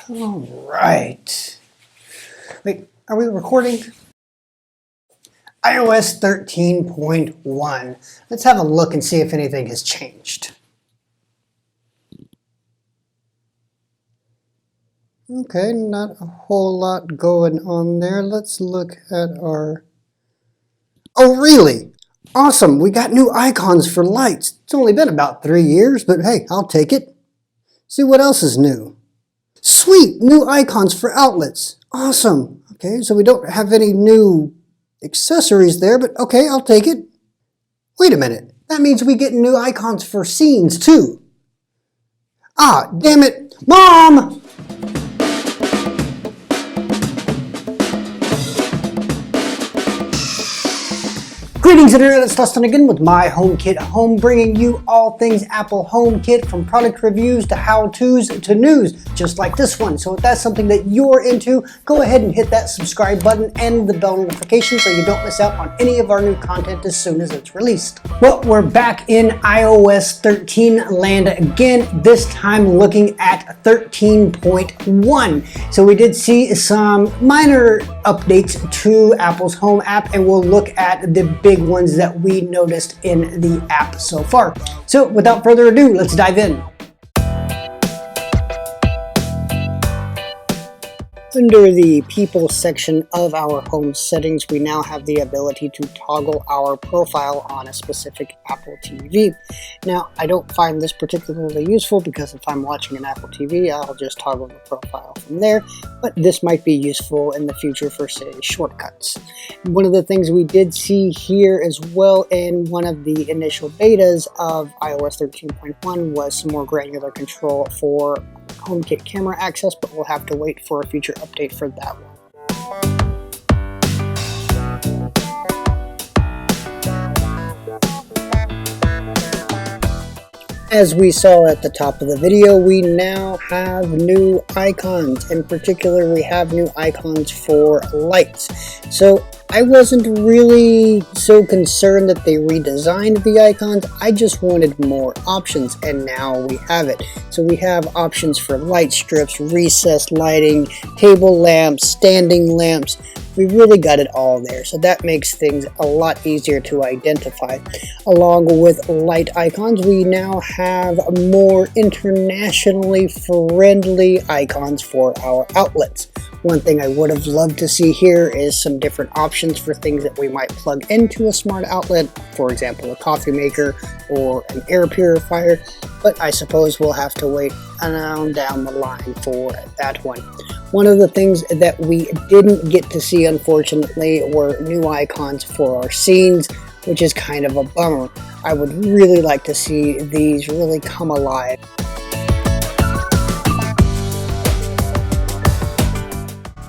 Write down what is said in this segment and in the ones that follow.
All right. Wait, are we recording? iOS 13.1. Let's have a look and see if anything has changed. Okay, not a whole lot going on there. Let's look at our... Oh, really? Awesome, we got new icons for lights. It's only been about 3 years, but hey, I'll take it. See what else is new. Sweet, new icons for outlets. Awesome. Okay, so we don't have any new accessories there, but okay, I'll take it. Wait a minute, that means we get new icons for scenes too. Ah, damn it, Mom! Greetings Internet, it's Dustin again with my HomeKit Home, bringing you all things Apple HomeKit, from product reviews to how-tos to news, just like this one. So if that's something that you're into, go ahead and hit that subscribe button and the bell notification so you don't miss out on any of our new content as soon as it's released. Well, we're back in iOS 13 land again, this time looking at 13.1. So we did see some minor updates to Apple's Home app, and we'll look at the big ones that we noticed in the app so far. So without further ado, let's dive in. Under the People section of our home settings, we now have the ability to toggle our profile on a specific Apple TV. Now, I don't find this particularly useful because if I'm watching an Apple TV, I'll just toggle the profile from there, but this might be useful in the future for, say, shortcuts. One of the things we did see here as well in one of the initial betas of iOS 13.1 was some more granular control for HomeKit camera access, but we'll have to wait for a future update for that one. As we saw at the top of the video, we now have new icons. In particular, we have new icons for lights. So I wasn't really so concerned that they redesigned the icons. I just wanted more options, and now we have it. So we have options for light strips, recessed lighting, table lamps, standing lamps. We really got it all there, so that makes things a lot easier to identify. Along with light icons, we now have more internationally friendly icons for our outlets. One thing I would have loved to see here is some different options for things that we might plug into a smart outlet, for example, a coffee maker or an air purifier, but I suppose we'll have to wait down the line for that one. One of the things that we didn't get to see, unfortunately, were new icons for our scenes, which is kind of a bummer. I would really like to see these really come alive.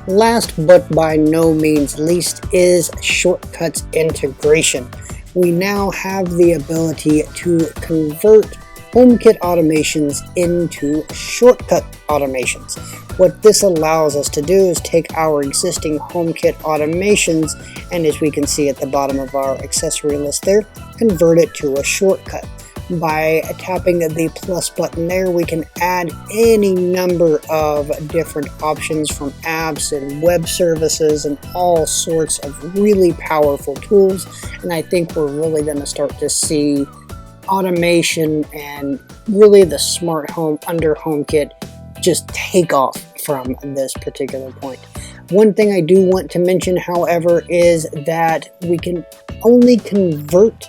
Last but by no means least is shortcuts integration. We now have the ability to convert HomeKit automations into shortcut automations. What this allows us to do is take our existing HomeKit automations, and as we can see at the bottom of our accessory list there, convert it to a shortcut. By tapping the plus button there, we can add any number of different options from apps and web services and all sorts of really powerful tools, and I think we're really going to start to see automation and really the smart home under HomeKit just take off from this particular point. One thing I do want to mention, however, is that we can only convert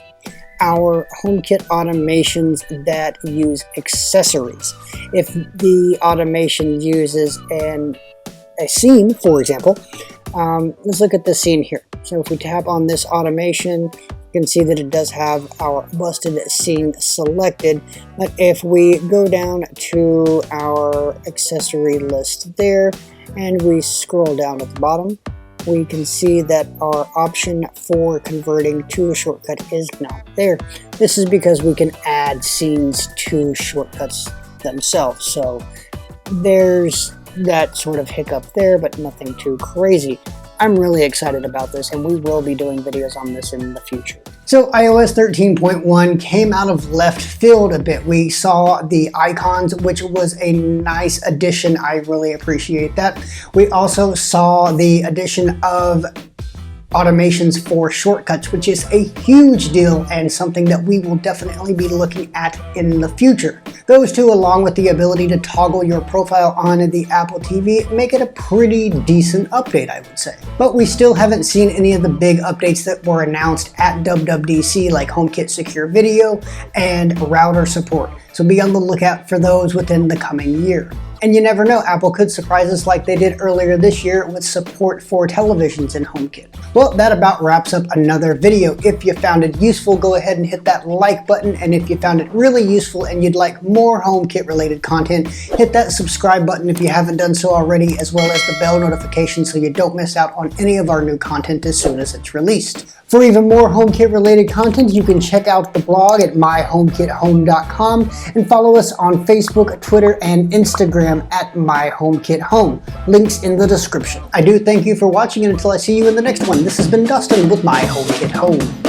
our HomeKit automations that use accessories. If the automation uses a scene, for example, let's look at the scene here. So if we tap on this automation, you can see that it does have our busted scene selected, but if we go down to our accessory list there and we scroll down at the bottom, we can see that our option for converting to a shortcut is not there. This is because we can add scenes to shortcuts themselves, so there's that sort of hiccup there, but nothing too crazy. I'm really excited about this, and we will be doing videos on this in the future. So iOS 13.1 came out of left field a bit. We saw the icons, which was a nice addition. I really appreciate that. We also saw the addition of automations for shortcuts, which is a huge deal and something that we will definitely be looking at in the future. Those two, along with the ability to toggle your profile on the Apple TV, make it a pretty decent update, I would say. But we still haven't seen any of the big updates that were announced at WWDC, like HomeKit Secure Video and router support. So be on the lookout for those within the coming year. And you never know, Apple could surprise us like they did earlier this year with support for televisions in HomeKit. Well, that about wraps up another video. If you found it useful, go ahead and hit that like button. And if you found it really useful and you'd like more HomeKit related content, hit that subscribe button if you haven't done so already, as well as the bell notification so you don't miss out on any of our new content as soon as it's released. For even more HomeKit related content, you can check out the blog at myhomekithome.com and follow us on Facebook, Twitter, and Instagram at myhomekithome. Links in the description. I do thank you for watching, and until I see you in the next one, this has been Dustin with My HomeKit Home.